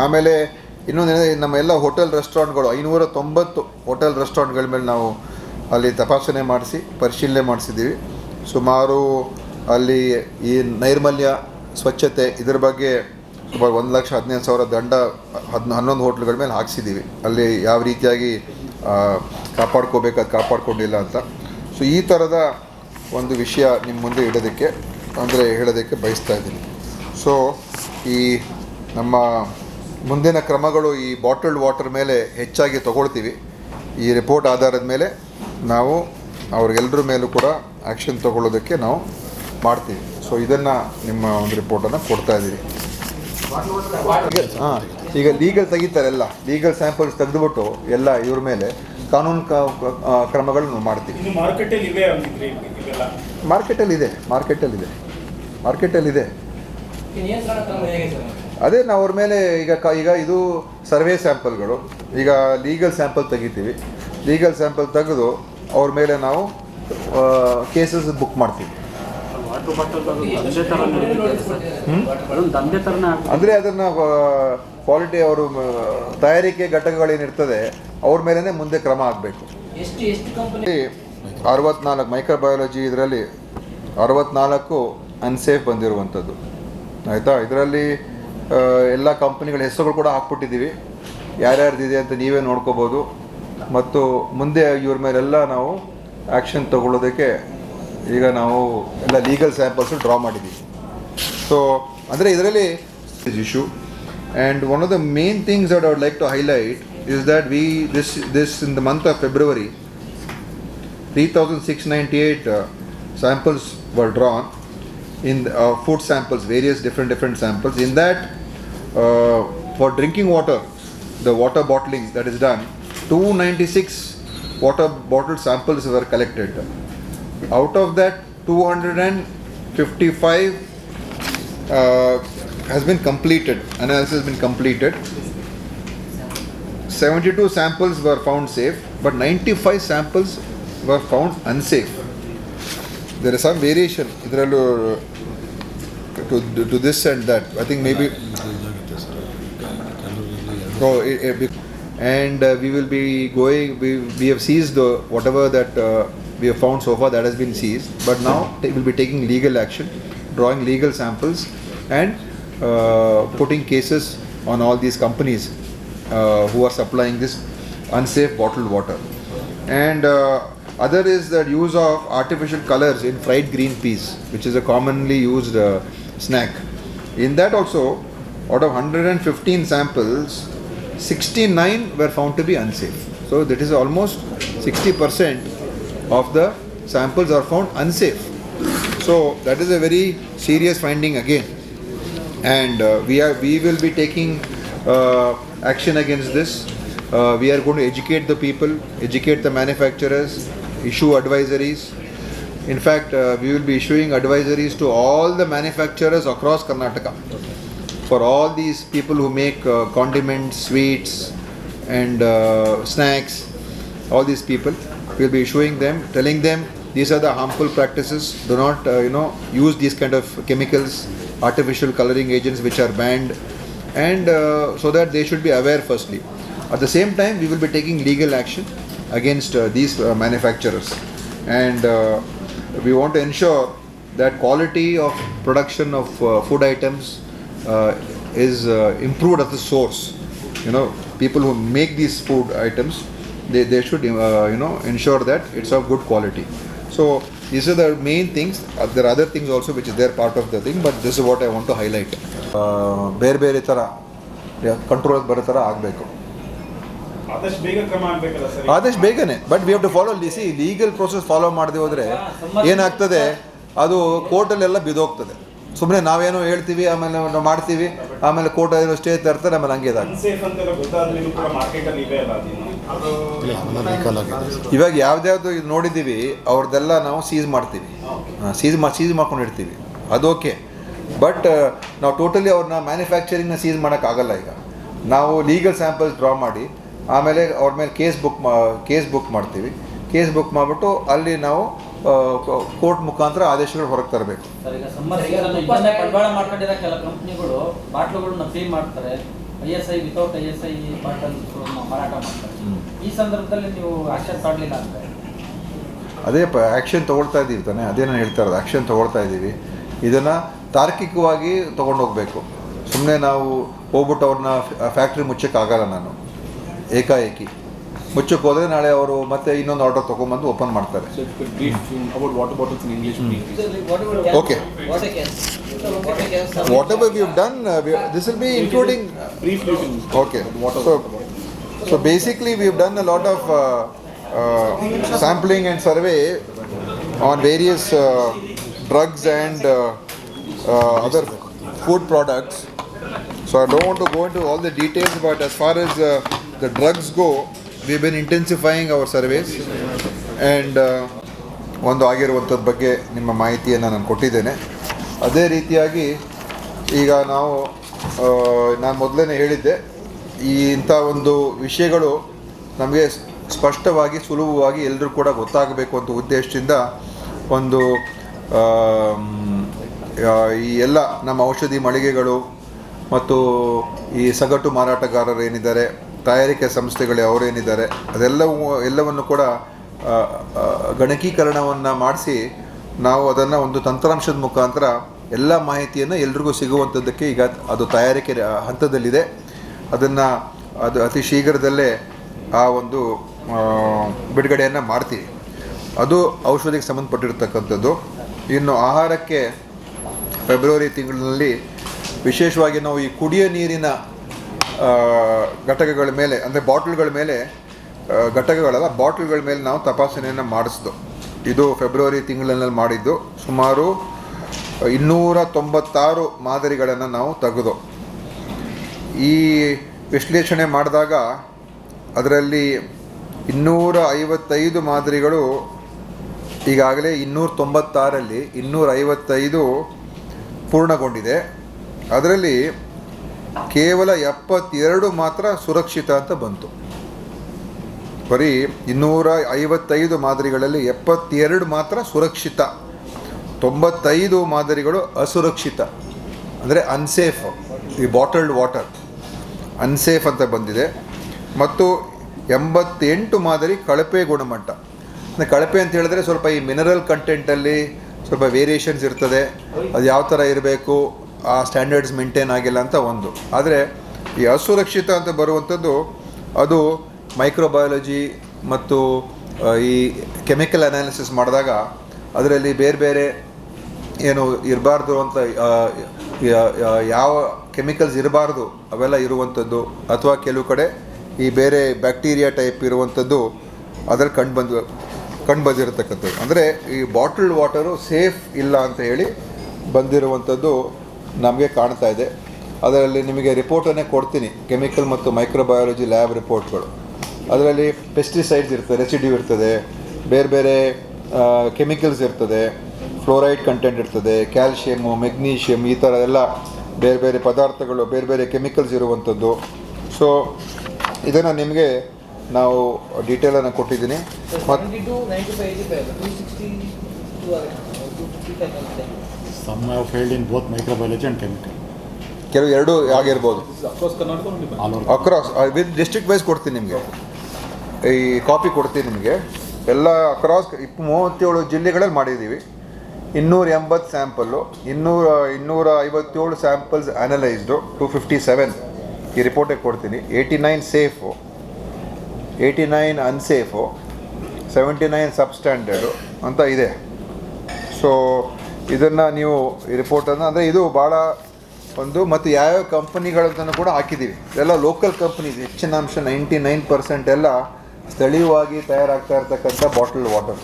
ಆಮೇಲೆ ಇನ್ನೊಂದೇನೆಂದರೆ ನಮ್ಮ ಎಲ್ಲ ಹೋಟೆಲ್ ರೆಸ್ಟೋರೆಂಟ್ಗಳು 590 ಹೋಟೆಲ್ ರೆಸ್ಟೋರೆಂಟ್ಗಳ ಮೇಲೆ ನಾವು ಅಲ್ಲಿ ತಪಾಸಣೆ ಮಾಡಿಸಿ ಪರಿಶೀಲನೆ ಮಾಡಿಸಿದ್ದೀವಿ. ಸುಮಾರು ಅಲ್ಲಿ ಈ ನೈರ್ಮಲ್ಯ ಸ್ವಚ್ಛತೆ ಇದರ ಬಗ್ಗೆ ಸುಮಾರು 1,15,000 ದಂಡ 11 ಹೋಟ್ಲುಗಳ ಮೇಲೆ ಹಾಕ್ಸಿದ್ದೀವಿ. ಅಲ್ಲಿ ಯಾವ ರೀತಿಯಾಗಿ ಕಾಪಾಡ್ಕೋಬೇಕಾದ ಕಾಪಾಡ್ಕೊಂಡಿಲ್ಲ ಅಂತ. ಸೊ ಈ ಥರದ ಒಂದು ವಿಷಯ ನಿಮ್ಮ ಮುಂದೆ ಹೇಳೋದಕ್ಕೆ ಬಯಸ್ತಾ ಇದ್ದೀನಿ. ಸೊ ಈ ನಮ್ಮ ಮುಂದಿನ ಕ್ರಮಗಳು ಈ ಬಾಟಲ್ಡ್ ವಾಟರ್ ಮೇಲೆ ಹೆಚ್ಚಾಗಿ ತಗೊಳ್ತೀವಿ. ಈ ರಿಪೋರ್ಟ್ ಆಧಾರದ ಮೇಲೆ ನಾವು ಅವ್ರಿಗೆಲ್ಲರ ಮೇಲೂ ಕೂಡ ಆ್ಯಕ್ಷನ್ ತಗೊಳ್ಳೋದಕ್ಕೆ ನಾವು ಮಾಡ್ತೀವಿ. ಸೊ ಇದನ್ನು ನಿಮ್ಮ ಒಂದು ರಿಪೋರ್ಟನ್ನು ಕೊಡ್ತಾ ಇದ್ದೀವಿ. ಈಗ ಲೀಗಲ್ ತೆಗಿತಾರೆಲ್ಲ, ಲೀಗಲ್ ಸ್ಯಾಂಪಲ್ಸ್ ತೆಗೆದುಬಿಟ್ಟು ಎಲ್ಲ ಇವ್ರ ಮೇಲೆ ಕಾನೂನು ಕ್ರಮಗಳನ್ನು ಮಾಡ್ತೀವಿ. ಮಾರ್ಕೆಟಲ್ಲಿದೆ. ಅದೇ ನಾವು ಅವ್ರ ಮೇಲೆ ಈಗ ಇದು ಸರ್ವೆ ಸ್ಯಾಂಪಲ್ಗಳು. ಈಗ ಲೀಗಲ್ ಸ್ಯಾಂಪಲ್ ತೆಗಿತೀವಿ. ಲೀಗಲ್ ಸ್ಯಾಂಪಲ್ ತೆಗೆದು ಅವ್ರ ಮೇಲೆ ನಾವು ಕೇಸಸ್ ಬುಕ್ ಮಾಡ್ತೀವಿ. ಅಂದರೆ ಅದನ್ನು ಕ್ವಾಲಿಟಿ ಅವರು ತಯಾರಿಕೆ ಘಟಕಗಳೇನಿರ್ತದೆ ಅವ್ರ ಮೇಲೇ ಮುಂದೆ ಕ್ರಮ ಆಗಬೇಕು. 64 ಮೈಕ್ರೋಬಯಾಲಜಿ, ಇದರಲ್ಲಿ 64 ಅನ್ಸೇಫ್ ಬಂದಿರುವಂಥದ್ದು. ಆಯಿತಾ? ಇದರಲ್ಲಿ ಎಲ್ಲ ಕಂಪ್ನಿಗಳ ಹೆಸರುಗಳು ಕೂಡ ಹಾಕ್ಬಿಟ್ಟಿದ್ದೀವಿ. ಯಾರ್ಯಾರ್ದಿದೆ ಅಂತ ನೀವೇ ನೋಡ್ಕೋಬೋದು. ಮತ್ತು ಮುಂದೆ ಇವ್ರ ಮೇಲೆಲ್ಲ ನಾವು ಆ್ಯಕ್ಷನ್ ತಗೊಳ್ಳೋದಕ್ಕೆ ಈಗ ನಾವು ಎಲ್ಲ ಲೀಗಲ್ ಸ್ಯಾಂಪಲ್ಸು ಡ್ರಾ ಮಾಡಿದ್ದೀವಿ. ಸೊ ಅಂದರೆ ಇದರಲ್ಲಿ issue. And one of the main things that I would like to highlight is that this in the month of February 3,698 samples were drawn in food samples, various different samples. In that for drinking water, the water bottling that is done, 296 water bottle samples were collected. Out of that 255 has been completed, analysis has been completed. 72 samples were found safe, but 95 samples were found unsafe. There is some variation to this and that. I think maybe. And we will be going. We have seized whatever that we have found so far, that has been seized. But now we will be taking legal action, drawing legal samples, and putting cases on all these companies who are supplying this unsafe bottled water. And other is the use of artificial colors in fried green peas, which is a commonly used snack. In that also, out of 115 samples, 69 were found to be unsafe. So that is almost 60% of the samples are found unsafe. So that is a very serious finding again. And we will be taking action against this. We are going to educate the people, educate the manufacturers, issue advisories. In fact, we will be issuing advisories to all the manufacturers across Karnataka. For all these people who make condiments, sweets and snacks, all these people, we will be issuing them, telling them these are the harmful practices. Do not use these kind of chemicals, artificial coloring agents which are banned. And so that they should be aware firstly. At the same time, we will be taking legal action against these manufacturers. And we want to ensure that quality of production of food items is improved at the source. People who make these food items, they should ensure that it's of good quality. So these are the main things. There are other things also which is their part of the thing, but this is what I want to highlight. ಬೇರೆ ಥರ control ಬರೋ ಥರ ಆಗಬೇಕು. ಆದಷ್ಟು ಬೇಗನೆ. But we have to follow legal process follow ಮಾಡದೆ ಹೋದರೆ ಏನಾಗ್ತದೆ, ಅದು ಕೋರ್ಟಲ್ಲೆಲ್ಲ ಬಿದ್ದೋಗ್ತದೆ. ಸುಮ್ಮನೆ ನಾವೇನೋ ಹೇಳ್ತೀವಿ, ಆಮೇಲೆ ನಾವು ಮಾಡ್ತೀವಿ, ಆಮೇಲೆ ಕೋರ್ಟ್ ಏನೋ ಸ್ಟೇ ತರ್ತಾರೆ, ಆಮೇಲೆ ಹಂಗೆ ಇವಾಗ ಯಾವ್ದ್ಯಾವ್ದು ಇದು ನೋಡಿದ್ದೀವಿ ಅವ್ರದ್ದೆಲ್ಲ ನಾವು ಸೀಸ್ ಮಾಡ್ತೀವಿ, ಸೀಸ್ ಮಾಡ್ಕೊಂಡಿರ್ತೀವಿ, ಅದು ಓಕೆ. ಬಟ್ ನಾವು ಟೋಟಲಿ ಅವ್ರನ್ನ ಮ್ಯಾನುಫ್ಯಾಕ್ಚರಿಂಗ್ನ ಸೀಸ್ ಮಾಡೋಕ್ಕಾಗಲ್ಲ. ಈಗ ನಾವು ಲೀಗಲ್ ಸ್ಯಾಂಪಲ್ಸ್ ಡ್ರಾ ಮಾಡಿ ಆಮೇಲೆ ಅವ್ರ ಮೇಲೆ ಕೇಸ್ ಬುಕ್ ಮಾಡ್ತೀವಿ. ಕೇಸ್ ಬುಕ್ ಮಾಡಿಬಿಟ್ಟು ಅಲ್ಲಿ ನಾವು ಕೋರ್ಟ್ ಮುಖಾಂತರ ಆದೇಶಗಳು ಹೊರಗೆ ತರಬೇಕು. ISI ವಿತೌಟ್ ISI ಬಾಟಲ್ ಮಾರಾಟ ಮಾಡ್ತಾರೆ. ಈ ಸಂದರ್ಭದಲ್ಲಿ ನೀವು ಆಕ್ಷನ್ ತಗೊಳ್ಳಿಲ್ಲ ಅಂದರೆ ಅದೇ ಆ್ಯಕ್ಷನ್ ತೊಗೊಳ್ತಾ ಇದ್ದೀವಿ ತಾನೆ, ಅದೇ ನಾನು ಹೇಳ್ತಾ ಇರೋದು, ಆ್ಯಕ್ಷನ್ ತೊಗೊಳ್ತಾ ಇದ್ದೀವಿ. ಇದನ್ನು ತಾರ್ಕಿಕವಾಗಿ ತೊಗೊಂಡೋಗ್ಬೇಕು. ಸುಮ್ಮನೆ ನಾವು ಹೋಗ್ಬಿಟ್ಟು ಅವ್ರನ್ನ ಫ್ಯಾಕ್ಟ್ರಿ ಮುಚ್ಚೋಕ್ಕಾಗಲ್ಲ. ನಾನು ಏಕಾಏಕಿ ಮುಚ್ಚಕ್ಕೆ ಹೋದರೆ ನಾಳೆ ಅವರು ಮತ್ತೆ ಇನ್ನೊಂದು ಆರ್ಡರ್ ತೊಗೊಂಬಂದು ಓಪನ್ ಮಾಡ್ತಾರೆ. Okay, what ever we have done, this will be including. Okay, so basically we have done a lot of sampling and survey on various drugs and other food products. So I don't want to go into all the details, but as far as the drugs go, we've been intensifying our surveys and ಒಂದು ಆಗಿರುವಂಥದ್ದು ಬಗ್ಗೆ ನಿಮ್ಮ ಮಾಹಿತಿಯನ್ನು ನಾನು ಕೊಟ್ಟಿದ್ದೇನೆ. ಅದೇ ರೀತಿಯಾಗಿ ಈಗ ನಾವು ನಾನು ಮೊದಲೇ ಹೇಳಿದ್ದೆ, ಇಂಥ ಒಂದು ವಿಷಯಗಳು ನಮಗೆ ಸ್ಪಷ್ಟವಾಗಿ ಸುಲಭವಾಗಿ ಎಲ್ಲರೂ ಕೂಡ ಗೊತ್ತಾಗಬೇಕು ಅಂತ ಉದ್ದೇಶದಿಂದ ಒಂದು ಈ ಎಲ್ಲ ನಮ್ಮ ಔಷಧಿ ಮಳಿಗೆಗಳು ಮತ್ತು ಈ ಸಗಟು ಮಾರಾಟಗಾರರು ಏನಿದ್ದಾರೆ, ತಯಾರಿಕೆ ಸಂಸ್ಥೆಗಳು ಅವರೇನಿದ್ದಾರೆ, ಎಲ್ಲವನ್ನು ಕೂಡ ಗಣಕೀಕರಣವನ್ನು ಮಾಡಿಸಿ ನಾವು ಅದನ್ನು ಒಂದು ತಂತ್ರಾಂಶದ ಮುಖಾಂತರ ಎಲ್ಲ ಮಾಹಿತಿಯನ್ನು ಎಲ್ರಿಗೂ ಸಿಗುವಂಥದ್ದಕ್ಕೆ ಈಗ ಅದು ತಯಾರಿಕೆ ಹಂತದಲ್ಲಿದೆ. ಅದು ಅತಿ ಶೀಘ್ರದಲ್ಲೇ ಆ ಒಂದು ಬಿಡುಗಡೆಯನ್ನು ಮಾಡ್ತೀವಿ. ಅದು ಔಷಧಿಗೆ ಸಂಬಂಧಪಟ್ಟಿರ್ತಕ್ಕಂಥದ್ದು. ಇನ್ನು ಆಹಾರಕ್ಕೆ ಫೆಬ್ರವರಿ ತಿಂಗಳಿನಲ್ಲಿ ವಿಶೇಷವಾಗಿ ನಾವು ಈ ಕುಡಿಯೋ ನೀರಿನ ಘಟಕಗಳ ಮೇಲೆ, ಅಂದರೆ ಬಾಟ್ಲ್ಗಳ ಮೇಲೆ, ಘಟಕಗಳಲ್ಲ ಬಾಟ್ಲ್ಗಳ ಮೇಲೆ ನಾವು ತಪಾಸಣೆಯನ್ನು ಮಾಡಿಸ್ದು. ಇದು ಫೆಬ್ರವರಿ ತಿಂಗಳಿನಲ್ಲಿ ಮಾಡಿದ್ದು. ಸುಮಾರು 296 ಮಾದರಿಗಳನ್ನು ನಾವು ತೆಗೆದು ಈ ವಿಶ್ಲೇಷಣೆ ಮಾಡಿದಾಗ ಅದರಲ್ಲಿ 255 ಮಾದರಿಗಳು ಈಗಾಗಲೇ 296ರಲ್ಲಿ 255 ಪೂರ್ಣಗೊಂಡಿದೆ. ಅದರಲ್ಲಿ ಕೇವಲ 72 ಮಾತ್ರ ಸುರಕ್ಷಿತ ಅಂತ ಬಂತು. ಬರೀ 255 ಮಾದರಿಗಳಲ್ಲಿ 72 ಮಾತ್ರ ಸುರಕ್ಷಿತ, 95 ಮಾದರಿಗಳು ಅಸುರಕ್ಷಿತ, ಅಂದರೆ ಅನ್ಸೇಫ್. ಈ ಬಾಟಲ್ಡ್ ವಾಟರ್ ಅನ್ಸೇಫ್ ಅಂತ ಬಂದಿದೆ. ಮತ್ತು 88 ಮಾದರಿ ಕಳಪೆ ಗುಣಮಟ್ಟ. ಅಂದರೆ ಕಳಪೆ ಅಂತ ಹೇಳಿದ್ರೆ ಸ್ವಲ್ಪ ಈ ಮಿನರಲ್ ಕಂಟೆಂಟಲ್ಲಿ ಸ್ವಲ್ಪ ವೇರಿಯೇಷನ್ಸ್ ಇರ್ತದೆ, ಅದು ಯಾವ ಥರ ಇರಬೇಕು, ಆ ಸ್ಟ್ಯಾಂಡರ್ಡ್ಸ್ ಮೇಂಟೈನ್ ಆಗಿಲ್ಲ ಅಂತ ಒಂದು. ಆದರೆ ಈ ಅಸುರಕ್ಷಿತ ಅಂತ ಬರುವಂಥದ್ದು ಅದು ಮೈಕ್ರೋಬಯಾಲಜಿ ಮತ್ತು ಈ ಕೆಮಿಕಲ್ ಅನಾಲಿಸಿಸ್ ಮಾಡಿದಾಗ ಅದರಲ್ಲಿ ಬೇರೆ ಬೇರೆ ಏನು ಇರಬಾರ್ದು ಅಂತ ಯಾವ ಕೆಮಿಕಲ್ಸ್ ಇರಬಾರ್ದು ಅವೆಲ್ಲ ಇರುವಂಥದ್ದು, ಅಥವಾ ಕೆಲವು ಕಡೆ ಈ ಬೇರೆ ಬ್ಯಾಕ್ಟೀರಿಯಾ ಟೈಪ್ ಇರುವಂಥದ್ದು ಅದರಲ್ಲಿ ಕಂಡುಬಂದಿರತಕ್ಕಂಥದ್ದು. ಅಂದರೆ ಈ ಬಾಟಲ್ಡ್ ವಾಟರು ಸೇಫ್ ಇಲ್ಲ ಅಂತ ಹೇಳಿ ಬಂದಿರುವಂಥದ್ದು ನಮಗೆ ಕಾಣ್ತಾ ಇದೆ. ಅದರಲ್ಲಿ ನಿಮಗೆ ರಿಪೋರ್ಟನ್ನೇ ಕೊಡ್ತೀನಿ, ಕೆಮಿಕಲ್ ಮತ್ತು ಮೈಕ್ರೋಬಯಾಲಜಿ ಲ್ಯಾಬ್ ರಿಪೋರ್ಟ್ಗಳು. ಅದರಲ್ಲಿ ಪೆಸ್ಟಿಸೈಡ್ಸ್ ಇರ್ತದೆ, ರೆಸಿಡ್ಯೂ ಇರ್ತದೆ, ಬೇರೆ ಬೇರೆ ಕೆಮಿಕಲ್ಸ್ ಇರ್ತದೆ, ಫ್ಲೋರೈಡ್ ಕಂಟೆಂಟ್ ಇರ್ತದೆ, ಕ್ಯಾಲ್ಶಿಯಮ್ಮು, ಮೆಗ್ನೀಷಿಯಮ್, ಈ ಥರ ಎಲ್ಲ ಬೇರೆ ಬೇರೆ ಪದಾರ್ಥಗಳು, ಬೇರೆ ಬೇರೆ ಕೆಮಿಕಲ್ಸ್ ಇರುವಂಥದ್ದು. ಸೊ ಇದನ್ನು ನಿಮಗೆ ನಾವು ಡೀಟೇಲನ್ನು ಕೊಟ್ಟಿದ್ದೀನಿ. ಮತ್ತು ಕೆಲವು ಎರಡು ಆಗಿರ್ಬೋದು, ಅಕ್ರಾಸ್ ವಿತ್ ಡಿಸ್ಟ್ರಿಕ್ಟ್ ವೈಸ್ ಕೊಡ್ತೀನಿ ನಿಮಗೆ, ಈ ಕಾಪಿ ಕೊಡ್ತೀನಿ ನಿಮಗೆ. ಎಲ್ಲ ಅಕ್ರಾಸ್ 37 ಜಿಲ್ಲೆಗಳಲ್ಲಿ ಮಾಡಿದ್ದೀವಿ. 280 ಸ್ಯಾಂಪಲ್ಲು, 257 ಸ್ಯಾಂಪಲ್ಸ್ ಅನಲೈಸ್ಡು, 257 ಈ ರಿಪೋರ್ಟಿಗೆ ಕೊಡ್ತೀನಿ. 89 ಸೇಫು, 89 ಅನ್ಸೇಫು, 79 ಸಬ್ಸ್ಟ್ಯಾಂಡರ್ಡು ಅಂತ ಇದೆ. ಸೊ ಇದನ್ನು ನೀವು ಈ ರಿಪೋರ್ಟನ್ನು, ಅಂದರೆ ಇದು ಭಾಳ ಒಂದು, ಮತ್ತು ಯಾವ್ಯಾವ ಕಂಪನಿಗಳಂತಲೂ ಕೂಡ ಹಾಕಿದ್ದೀವಿ. ಎಲ್ಲ ಲೋಕಲ್ ಕಂಪ್ನೀಸ್, ಹೆಚ್ಚಿನ ಅಂಶ 99% ಎಲ್ಲ ಸ್ಥಳೀಯವಾಗಿ ತಯಾರಾಗ್ತಾ ಇರ್ತಕ್ಕಂಥ ಬಾಟಲ್ ವಾಟರ್.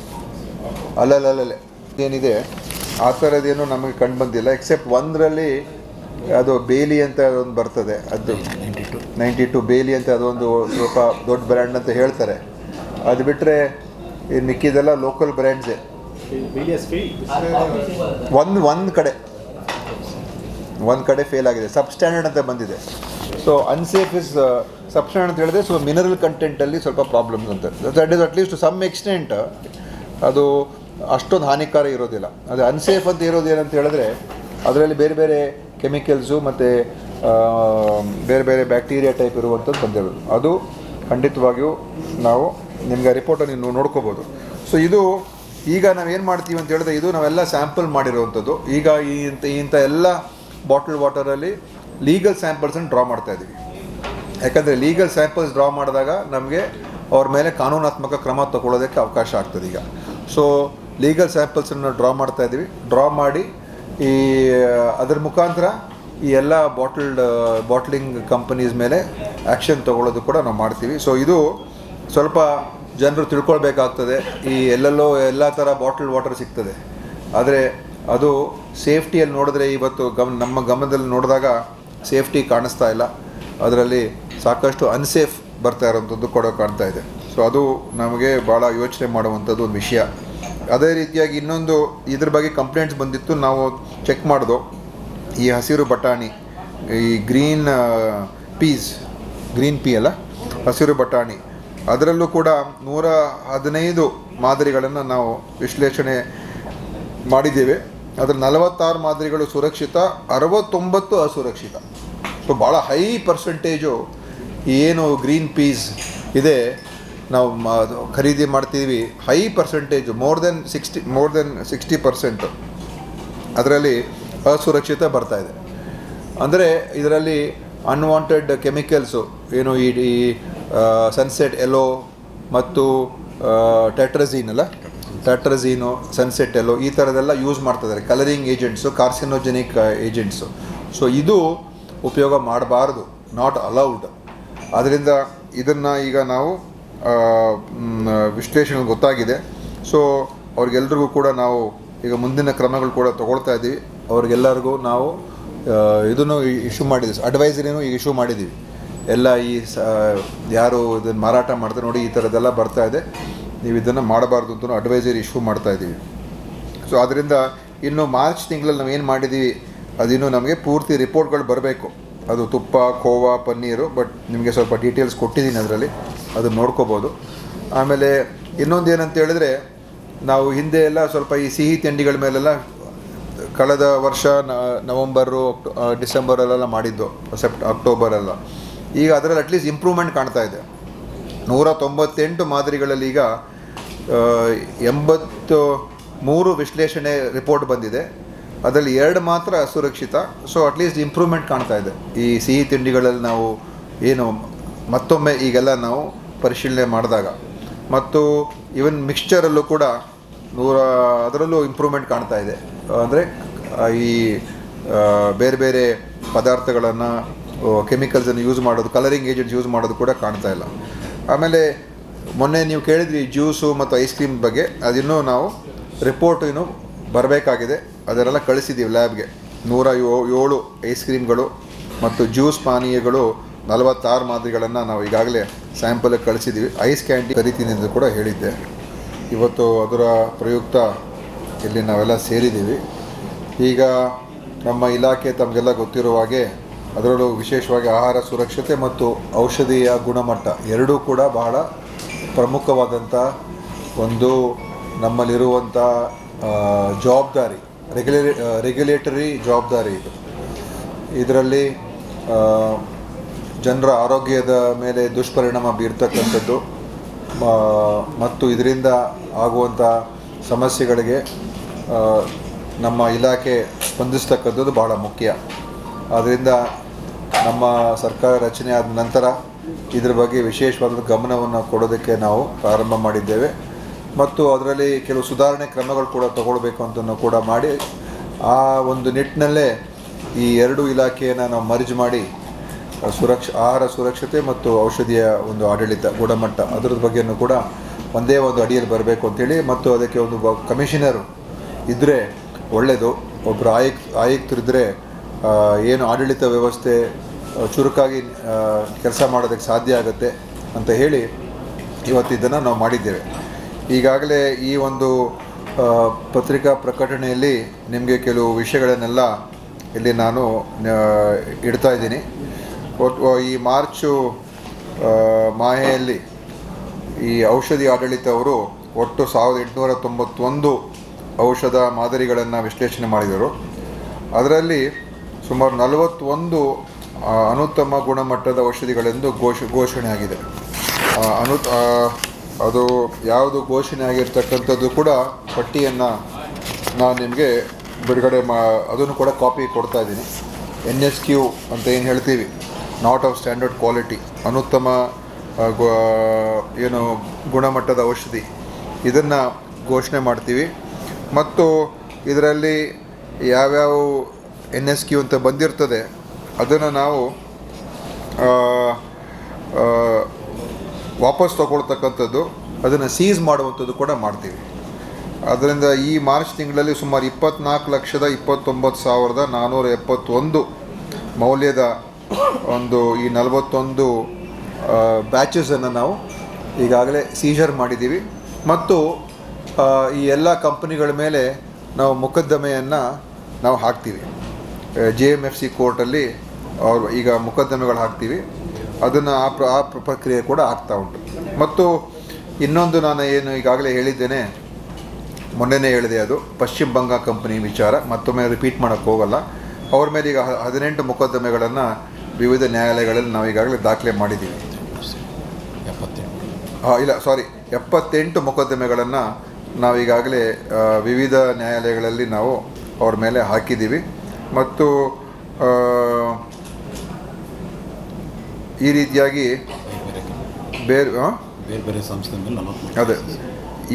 ಅಲ್ಲಲ್ಲೇ ಏನಿದೆ ಆ ಥರದ್ದೇನು ನಮಗೆ ಕಂಡು ಬಂದಿಲ್ಲ, ಎಕ್ಸೆಪ್ಟ್ ಒಂದರಲ್ಲಿ ಅದು ಬೇಲಿ ಅಂತ ಒಂದು ಬರ್ತದೆ, ಅದು 92 ಬೇಲಿ ಅಂತ, ಅದೊಂದು ಸ್ವಲ್ಪ ದೊಡ್ಡ ಬ್ರ್ಯಾಂಡ್ ಅಂತ ಹೇಳ್ತಾರೆ. ಅದು ಬಿಟ್ಟರೆ ಈ ಮಿಕ್ಕಿದೆಲ್ಲ ಲೋಕಲ್ ಬ್ರ್ಯಾಂಡ್ಸೇ. ಒಂದು ಕಡೆ ಫೇಲ್ ಆಗಿದೆ, ಸಬ್ಸ್ಟ್ಯಾಂಡರ್ಡ್ ಅಂತ ಬಂದಿದೆ. ಸೊ ಅನ್ಸೇಫ್ ಇಸ್ ಸಬ್ಸ್ಟ್ಯಾಂಡರ್ಡ್ ಅಂತ ಹೇಳಿದ್ರೆ, ಸೊ ಮಿನರಲ್ ಕಂಟೆಂಟಲ್ಲಿ ಸ್ವಲ್ಪ ಪ್ರಾಬ್ಲಮ್ಸ್ ಅಂತ. That is at least to some extent ಅದು ಅಷ್ಟೊಂದು ಹಾನಿಕಾರ ಇರೋದಿಲ್ಲ. ಅದು ಅನ್ಸೇಫ್ ಅಂತ ಇರೋದು ಏನಂತ ಹೇಳಿದ್ರೆ ಅದರಲ್ಲಿ ಬೇರೆ ಬೇರೆ ಕೆಮಿಕಲ್ಸು ಮತ್ತು ಬೇರೆ ಬೇರೆ ಬ್ಯಾಕ್ಟೀರಿಯಾ ಟೈಪ್ ಇರುವಂಥದ್ದು ಬಂದಿರೋದು. ಅದು ಖಂಡಿತವಾಗಿಯೂ ನಾವು ನಿಮಗೆ ರಿಪೋರ್ಟನ್ನು ನೀವು ನೋಡ್ಕೋಬೋದು. ಸೊ ಇದು ಈಗ ನಾವೇನು ಮಾಡ್ತೀವಿ ಅಂತ ಹೇಳಿದ್ರೆ, ಇದು ನಾವೆಲ್ಲ ಸ್ಯಾಂಪಲ್ ಮಾಡಿರುವಂಥದ್ದು. ಈಗ ಇಂಥ ಎಲ್ಲ ಬಾಟಲ್ ವಾಟರಲ್ಲಿ ಲೀಗಲ್ ಸ್ಯಾಂಪಲ್ಸನ್ನು ಡ್ರಾ ಮಾಡ್ತಾಯಿದ್ದೀವಿ. ಯಾಕಂದರೆ ಲೀಗಲ್ ಸ್ಯಾಂಪಲ್ಸ್ ಡ್ರಾ ಮಾಡಿದಾಗ ನಮಗೆ ಅವ್ರ ಮೇಲೆ ಕಾನೂನಾತ್ಮಕ ಕ್ರಮ ತಗೊಳ್ಳೋದಕ್ಕೆ ಅವಕಾಶ ಆಗ್ತದೆ ಈಗ. ಸೊ ಲೀಗಲ್ ಸ್ಯಾಂಪಲ್ಸನ್ನು ಡ್ರಾ ಮಾಡ್ತಾಯಿದ್ದೀವಿ. ಡ್ರಾ ಮಾಡಿ ಅದರ ಮುಖಾಂತರ ಈ ಎಲ್ಲ ಬಾಟ್ಲಿಂಗ್ ಕಂಪನೀಸ್ ಮೇಲೆ ಆ್ಯಕ್ಷನ್ ತೊಗೊಳ್ಳೋದು ಕೂಡ ನಾವು ಮಾಡ್ತೀವಿ. ಸೊ ಇದು ಸ್ವಲ್ಪ ಜನರು ತಿಳ್ಕೊಳ್ಬೇಕಾಗ್ತದೆ. ಎಲ್ಲೆಲ್ಲೋ ಎಲ್ಲ ಥರ ಬಾಟಲ್ ವಾಟರ್ ಸಿಗ್ತದೆ, ಆದರೆ ಅದು ಸೇಫ್ಟಿಯಲ್ಲಿ ನೋಡಿದ್ರೆ ಇವತ್ತು ನಮ್ಮ ಗಮನದಲ್ಲಿ ನೋಡಿದಾಗ ಸೇಫ್ಟಿ ಕಾಣಿಸ್ತಾ ಇಲ್ಲ. ಅದರಲ್ಲಿ ಸಾಕಷ್ಟು ಅನ್ಸೇಫ್ ಬರ್ತಾ ಇರೋವಂಥದ್ದು ಕೂಡ ಕಾಣ್ತಾ ಇದೆ. ಸೊ ಅದು ನಮಗೆ ಭಾಳ ಯೋಚನೆ ಮಾಡುವಂಥದ್ದು ಒಂದು ವಿಷಯ. ಅದೇ ರೀತಿಯಾಗಿ ಇನ್ನೊಂದು ಇದ್ರ ಬಗ್ಗೆ ಕಂಪ್ಲೇಂಟ್ಸ್ ಬಂದಿತ್ತು, ನಾವು ಚೆಕ್ ಮಾಡಿದೋ. ಈ ಹಸಿರು ಬಟಾಣಿ, ಈ ಗ್ರೀನ್ ಪೀ ಅಲ್ಲ, ಹಸಿರು ಬಟಾಣಿ, ಅದರಲ್ಲೂ ಕೂಡ 115 ಮಾದರಿಗಳನ್ನು ನಾವು ವಿಶ್ಲೇಷಣೆ ಮಾಡಿದ್ದೇವೆ. ಅದರ 46 ಮಾದರಿಗಳು ಸುರಕ್ಷಿತ, 69 ಅಸುರಕ್ಷಿತ. ಸೊ ಭಾಳ ಹೈ ಪರ್ಸೆಂಟೇಜು ಏನು ಗ್ರೀನ್ ಪೀಸ್ ಇದೆ ನಾವು ಖರೀದಿ ಮಾಡ್ತೀವಿ, ಹೈ ಪರ್ಸೆಂಟೇಜು ಮೋರ್ ದೆನ್ 60% ಅದರಲ್ಲಿ ಅಸುರಕ್ಷಿತ ಬರ್ತಾಯಿದೆ. ಅಂದರೆ ಇದರಲ್ಲಿ ಅನ್ವಾಂಟೆಡ್ ಕೆಮಿಕಲ್ಸು ಏನು ಈ ಸನ್ಸೆಟ್ ಎಲ್ಲೋ ಮತ್ತು ಟ್ಯಾಟ್ರಝೀನು, ಸನ್ಸೆಟ್ ಎಲ್ಲೋ, ಈ ಥರದೆಲ್ಲ ಯೂಸ್ ಮಾಡ್ತಿದ್ದಾರೆ. Colouring agents, carcinogenic agents. So ಇದು ಉಪಯೋಗ ಮಾಡಬಾರ್ದು, ನಾಟ್ ಅಲೌಡ್. ಆದ್ದರಿಂದ ಇದನ್ನು ಈಗ ನಾವು ವಿಶ್ಲೇಷಣೆ ಗೊತ್ತಾಗಿದೆ. ಸೊ ಅವ್ರಿಗೆಲ್ರಿಗೂ ಕೂಡ ನಾವು ಈಗ ಮುಂದಿನ ಕ್ರಮಗಳು ಕೂಡ ತೊಗೊಳ್ತಾ ಇದ್ದೀವಿ. ಅವ್ರಿಗೆಲ್ಲರಿಗೂ ನಾವು ಇದನ್ನು ಇಶ್ಯೂ ಮಾಡಿದ್ದೀವಿ, ಅಡ್ವೈಸರಿನೂ ಈಗ ಇಶ್ಯೂ ಮಾಡಿದ್ದೀವಿ. ಎಲ್ಲ ಯಾರು ಇದನ್ನು ಮಾರಾಟ ಮಾಡ್ತಾರೆ ನೋಡಿ, ಈ ಥರದ್ದೆಲ್ಲ ಬರ್ತಾ ಇದೆ, ನೀವು ಇದನ್ನು ಮಾಡಬಾರ್ದು ಅಂತ ಅಡ್ವೈಸರಿ ಇಶ್ಯೂ ಮಾಡ್ತಾಯಿದ್ದೀವಿ. ಸೊ ಆದ್ದರಿಂದ ಇನ್ನು ಮಾರ್ಚ್ ತಿಂಗಳಲ್ಲಿ ನಾವು ಏನು ಮಾಡಿದ್ದೀವಿ ಅದಿನ್ನೂ ನಮಗೆ ಪೂರ್ತಿ ರಿಪೋರ್ಟ್ಗಳು ಬರಬೇಕು. ಅದು ತುಪ್ಪ, ಖೋವಾ, ಪನ್ನೀರು, ಬಟ್ ನಿಮಗೆ ಸ್ವಲ್ಪ ಡೀಟೇಲ್ಸ್ ಕೊಟ್ಟಿದ್ದೀನಿ ಅದರಲ್ಲಿ, ಅದನ್ನು ನೋಡ್ಕೋಬೋದು. ಆಮೇಲೆ ಇನ್ನೊಂದು ಏನಂತ ಹೇಳಿದ್ರೆ, ನಾವು ಹಿಂದೆ ಎಲ್ಲ ಸ್ವಲ್ಪ ಈ ಸಿಹಿ ತಿಂಡಿಗಳ ಮೇಲೆಲ್ಲ ಕಳೆದ ವರ್ಷ ನವಂಬರು, ಡಿಸೆಂಬರಲ್ಲೆಲ್ಲ ಮಾಡಿದ್ದು, ಅಕ್ಟೋಬರೆಲ್ಲ. ಈಗ ಅದರಲ್ಲಿ ಅಟ್ಲೀಸ್ಟ್ ಇಂಪ್ರೂವ್ಮೆಂಟ್ ಕಾಣ್ತಾ ಇದೆ. 198 ಮಾದರಿಗಳಲ್ಲಿ ಈಗ 83 ವಿಶ್ಲೇಷಣೆ ರಿಪೋರ್ಟ್ ಬಂದಿದೆ. ಅದರಲ್ಲಿ 2 ಮಾತ್ರ ಅಸುರಕ್ಷಿತ. ಸೊ ಅಟ್ಲೀಸ್ಟ್ ಇಂಪ್ರೂವ್ಮೆಂಟ್ ಕಾಣ್ತಾ ಇದೆ. ಈ ಸಿಹಿ ತಿಂಡಿಗಳಲ್ಲಿ ನಾವು ಏನು ಮತ್ತೊಮ್ಮೆ ಈಗೆಲ್ಲ ನಾವು ಪರಿಶೀಲನೆ ಮಾಡಿದಾಗ, ಮತ್ತು ಈವನ್ ಮಿಕ್ಸ್ಚರಲ್ಲೂ ಕೂಡ ಅದರಲ್ಲೂ ಇಂಪ್ರೂವ್ಮೆಂಟ್ ಕಾಣ್ತಾ ಇದೆ. ಅಂದರೆ ಈ ಬೇರೆ ಬೇರೆ ಪದಾರ್ಥಗಳನ್ನು, ಕೆಮಿಕಲ್ಸನ್ನು ಯೂಸ್ ಮಾಡೋದು, ಕಲರಿಂಗ್ ಏಜೆಂಟ್ಸ್ ಯೂಸ್ ಮಾಡೋದು ಕೂಡ ಕಾಣ್ತಾ ಇಲ್ಲ. ಆಮೇಲೆ ಮೊನ್ನೆ ನೀವು ಕೇಳಿದ್ರಿ ಜ್ಯೂಸು ಮತ್ತು ಐಸ್ ಕ್ರೀಮ್ ಬಗ್ಗೆ, ಅದಿನ್ನೂ ನಾವು ರಿಪೋರ್ಟ್ ಇನ್ನೂ ಬರಬೇಕಾಗಿದೆ. ಅದನ್ನೆಲ್ಲ ಕಳಿಸಿದ್ದೀವಿ ಲ್ಯಾಬ್ಗೆ. 107 ಐಸ್ ಕ್ರೀಮ್ಗಳು ಮತ್ತು ಜ್ಯೂಸ್ ಪಾನೀಯಗಳು 46 ಮಾದರಿಗಳನ್ನು ನಾವು ಈಗಾಗಲೇ ಸ್ಯಾಂಪಲ್ಗೆ ಕಳಿಸಿದ್ದೀವಿ. ಐಸ್ ಕ್ಯಾಂಡಿ ಕರಿತೀನಿ ಎಂದು ಕೂಡ ಹೇಳಿದ್ದೆ. ಇವತ್ತು ಅದರ ಪ್ರಯುಕ್ತ ಇಲ್ಲಿ ನಾವೆಲ್ಲ ಸೇರಿದ್ದೀವಿ. ಈಗ ನಮ್ಮ ಇಲಾಖೆ ತಮಗೆಲ್ಲ ಗೊತ್ತಿರುವ ಹಾಗೆ, ಅದರಲ್ಲೂ ವಿಶೇಷವಾಗಿ ಆಹಾರ ಸುರಕ್ಷತೆ ಮತ್ತು ಔಷಧಿಯ ಗುಣಮಟ್ಟ ಎರಡೂ ಕೂಡ ಬಹಳ ಪ್ರಮುಖವಾದಂಥ ಒಂದು ನಮ್ಮಲ್ಲಿರುವಂಥ ಜವಾಬ್ದಾರಿ, ರೆಗ್ಯುಲೇಟರಿ ಜವಾಬ್ದಾರಿ ಇದು. ಇದರಲ್ಲಿ ಜನರ ಆರೋಗ್ಯದ ಮೇಲೆ ದುಷ್ಪರಿಣಾಮ ಬೀರ್ತಕ್ಕಂಥದ್ದು ಮತ್ತು ಇದರಿಂದ ಆಗುವಂಥ ಸಮಸ್ಯೆಗಳಿಗೆ ನಮ್ಮ ಇಲಾಖೆ ಸ್ಪಂದಿಸ್ತಕ್ಕಂಥದ್ದು ಬಹಳ ಮುಖ್ಯ. ಆದ್ದರಿಂದ ನಮ್ಮ ಸರ್ಕಾರ ರಚನೆ ಆದ ನಂತರ ಇದರ ಬಗ್ಗೆ ವಿಶೇಷವಾದ ಗಮನವನ್ನು ಕೊಡೋದಕ್ಕೆ ನಾವು ಪ್ರಾರಂಭ ಮಾಡಿದ್ದೇವೆ. ಮತ್ತು ಅದರಲ್ಲಿ ಕೆಲವು ಸುಧಾರಣೆ ಕ್ರಮಗಳು ಕೂಡ ತಗೊಳ್ಬೇಕು ಅಂತಲೂ ಕೂಡ ಮಾಡಿ, ಆ ಒಂದು ನಿಟ್ಟಿನಲ್ಲೇ ಈ 2 ಇಲಾಖೆಯನ್ನು ನಾವು ಮರ್ಜ್ ಮಾಡಿ ಆಹಾರ ಸುರಕ್ಷತೆ ಮತ್ತು ಔಷಧಿಯ ಒಂದು ಆಡಳಿತ ಗುಣಮಟ್ಟ ಅದರ ಬಗ್ಗೆಯೂ ಕೂಡ ಒಂದೇ ಒಂದು ಅಡಿಯಲ್ಲಿ ಬರಬೇಕು ಅಂತೇಳಿ, ಮತ್ತು ಅದಕ್ಕೆ ಒಂದು ಕಮಿಷನರು ಇದ್ದರೆ ಒಳ್ಳೆಯದು. ಒಬ್ಬರು ಆಯುಕ್ತರಿದ್ದರೆ ಏನು ಆಡಳಿತ ವ್ಯವಸ್ಥೆ ಚುರುಕಾಗಿ ಕೆಲಸ ಮಾಡೋದಕ್ಕೆ ಸಾಧ್ಯ ಆಗುತ್ತೆ ಅಂತ ಹೇಳಿ ಇವತ್ತು ಇದನ್ನು ನಾವು ಮಾಡಿದ್ದೇವೆ. ಈಗಾಗಲೇ ಈ ಒಂದು ಪತ್ರಿಕಾ ಪ್ರಕಟಣೆಯಲ್ಲಿ ನಿಮಗೆ ಕೆಲವು ವಿಷಯಗಳನ್ನೆಲ್ಲ ಇಲ್ಲಿ ನಾನು ಇಡ್ತಾ ಇದ್ದೀನಿ. ಈ ಮಾರ್ಚು ಮಾಹೆಯಲ್ಲಿ ಈ ಔಷಧಿ ಆಡಳಿತ ಅವರು ಒಟ್ಟು 1891 ಔಷಧ ಮಾದರಿಗಳನ್ನು ವಿಶ್ಲೇಷಣೆ ಮಾಡಿದರು. ಅದರಲ್ಲಿ ಸುಮಾರು 41 ಅನುತ್ತಮ ಗುಣಮಟ್ಟದ ಔಷಧಿಗಳೆಂದು ಘೋಷಣೆ ಆಗಿದೆ. ಅದು ಯಾವುದು ಘೋಷಣೆ ಆಗಿರ್ತಕ್ಕಂಥದ್ದು ಕೂಡ ಪಟ್ಟಿಯನ್ನು ನಾನು ನಿಮಗೆ ಬಿಡುಗಡೆ ಅದನ್ನು ಕೂಡ ಕಾಪಿ ಕೊಡ್ತಾ ಇದ್ದೀನಿ. NSQ ಅಂತ ಏನು ಹೇಳ್ತೀವಿ, ನಾಟ್ ಆಫ್ ಸ್ಟ್ಯಾಂಡರ್ಡ್ ಕ್ವಾಲಿಟಿ, ಅನುತ್ತಮ ಗುಣಮಟ್ಟದ ಔಷಧಿ, ಇದನ್ನು ಘೋಷಣೆ ಮಾಡ್ತೀವಿ. ಮತ್ತು ಇದರಲ್ಲಿ ಯಾವ್ಯಾವ NSQ ಅಂತ ಬಂದಿರ್ತದೆ ಅದನ್ನು ನಾವು ವಾಪಸ್ ತಗೊಳ್ತಕ್ಕಂಥದ್ದು, ಅದನ್ನು ಸೀಸ್ ಮಾಡುವಂಥದ್ದು ಕೂಡ ಮಾಡ್ತೀವಿ. ಅದರಿಂದ ಈ ಮಾರ್ಚ್ ತಿಂಗಳಲ್ಲಿ ಸುಮಾರು 24,29,471 ಮೌಲ್ಯದ ಈ 41 ಬ್ಯಾಚಸನ್ನು ನಾವು ಈಗಾಗಲೇ ಸೀಜರ್ ಮಾಡಿದ್ದೀವಿ. ಮತ್ತು ಈ ಎಲ್ಲ ಕಂಪನಿಗಳ ಮೇಲೆ ನಾವು ಮೊಕದ್ದಮೆಯನ್ನು ನಾವು ಹಾಕ್ತೀವಿ. JMFC ಕೋರ್ಟಲ್ಲಿ ಈಗ ಮೊಕದ್ದಮೆಗಳು ಹಾಕ್ತೀವಿ. ಅದನ್ನು ಆ ಪ್ರಕ್ರಿಯೆ ಕೂಡ ಆಗ್ತಾ ಉಂಟು. ಮತ್ತು ಇನ್ನೊಂದು ನಾನು ಏನು ಈಗಾಗಲೇ ಹೇಳಿದ್ದೇನೆ, ಮೊನ್ನೆನೇ ಹೇಳಿದೆ, ಅದು ಪಶ್ಚಿಮ ಬಂಗ ಕಂಪನಿ ವಿಚಾರ, ಮತ್ತೊಮ್ಮೆ ರಿಪೀಟ್ ಮಾಡೋಕ್ಕೆ ಹೋಗಲ್ಲ. ಅವ್ರ ಮೇಲೆ ಈಗ 18 ಮೊಕದ್ದಮೆಗಳನ್ನು ವಿವಿಧ ನ್ಯಾಯಾಲಯಗಳಲ್ಲಿ ನಾವು ಈಗಾಗಲೇ ದಾಖಲೆ ಮಾಡಿದ್ದೀವಿ. 78 ಮೊಕದ್ದಮೆಗಳನ್ನು ನಾವು ಈಗಾಗಲೇ ವಿವಿಧ ನ್ಯಾಯಾಲಯಗಳಲ್ಲಿ ನಾವು ಅವ್ರ ಮೇಲೆ ಹಾಕಿದ್ದೀವಿ. ಮತ್ತು ಈ ರೀತಿಯಾಗಿ ಬೇರೆ ಸಂಸ್ಥೆ ಮೇಲೆ ಅದೇ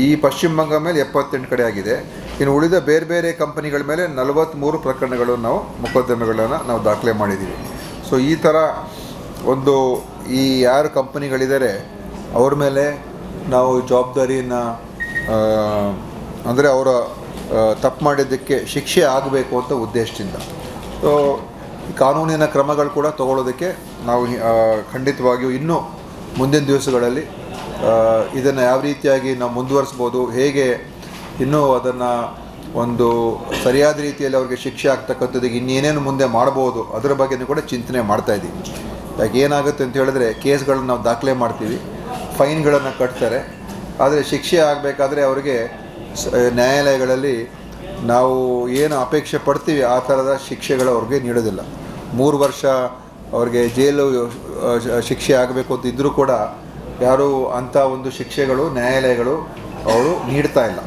ಈ ಪಶ್ಚಿಮ ಬಂಗ ಮೇಲೆ 78 ಕಡೆ ಆಗಿದೆ. ಇನ್ನು ಉಳಿದ ಬೇರೆ ಬೇರೆ ಕಂಪನಿಗಳ ಮೇಲೆ 43 ಪ್ರಕರಣಗಳು ನಾವು ಮೊಕದ್ದಮೆಗಳನ್ನು ನಾವು ದಾಖಲೆ ಮಾಡಿದ್ದೀವಿ. ಸೊ ಈ ಥರ ಈ ಯಾರು ಕಂಪನಿಗಳಿದ್ದಾರೆ ಅವ್ರ ಮೇಲೆ ನಾವು ಜವಾಬ್ದಾರಿಯನ್ನು, ಅಂದರೆ ಅವರ ತಪ್ಪು ಮಾಡಿದ್ದಕ್ಕೆ ಶಿಕ್ಷೆ ಆಗಬೇಕು ಅಂತ ಉದ್ದೇಶದಿಂದ ಸೊ ಕಾನೂನಿನ ಕ್ರಮಗಳು ಕೂಡ ತಗೊಳ್ಳೋದಕ್ಕೆ ನಾವು ಖಂಡಿತವಾಗಿಯೂ ಇನ್ನೂ ಮುಂದಿನ ದಿವಸಗಳಲ್ಲಿ ಇದನ್ನು ಯಾವ ರೀತಿಯಾಗಿ ನಾವು ಮುಂದುವರಿಸ್ಬೋದು, ಹೇಗೆ ಇನ್ನೂ ಅದನ್ನು ಸರಿಯಾದ ರೀತಿಯಲ್ಲಿ ಅವ್ರಿಗೆ ಶಿಕ್ಷೆ ಆಗ್ತಕ್ಕಂಥದ್ದಕ್ಕೆ ಇನ್ನೇನೇನು ಮುಂದೆ ಮಾಡ್ಬೋದು ಅದರ ಬಗ್ಗೆಯೂ ಕೂಡ ಚಿಂತನೆ ಮಾಡ್ತಾಯಿದ್ದೀವಿ. ಯಾಕೆ ಏನಾಗುತ್ತೆ ಅಂತ ಹೇಳಿದ್ರೆ, ಕೇಸ್ಗಳನ್ನು ನಾವು ದಾಖಲೆ ಮಾಡ್ತೀವಿ, ಫೈನ್ಗಳನ್ನು ಕಟ್ತಾರೆ, ಆದರೆ ಶಿಕ್ಷೆ ಆಗಬೇಕಾದ್ರೆ ಅವರಿಗೆ ನ್ಯಾಯಾಲಯಗಳಲ್ಲಿ ನಾವು ಏನು ಅಪೇಕ್ಷೆ ಪಡ್ತೀವಿ ಆ ಥರದ ಶಿಕ್ಷೆಗಳು ಅವ್ರಿಗೆ ನೀಡೋದಿಲ್ಲ. 3 ವರ್ಷ ಅವ್ರಿಗೆ ಜೈಲು ಶಿಕ್ಷೆ ಆಗಬೇಕು ಅಂತ ಇದ್ದರೂ ಕೂಡ ಯಾರೂ ಅಂಥ ಶಿಕ್ಷೆಗಳು ನ್ಯಾಯಾಲಯಗಳು ಅವರು ನೀಡ್ತಾ ಇಲ್ಲ.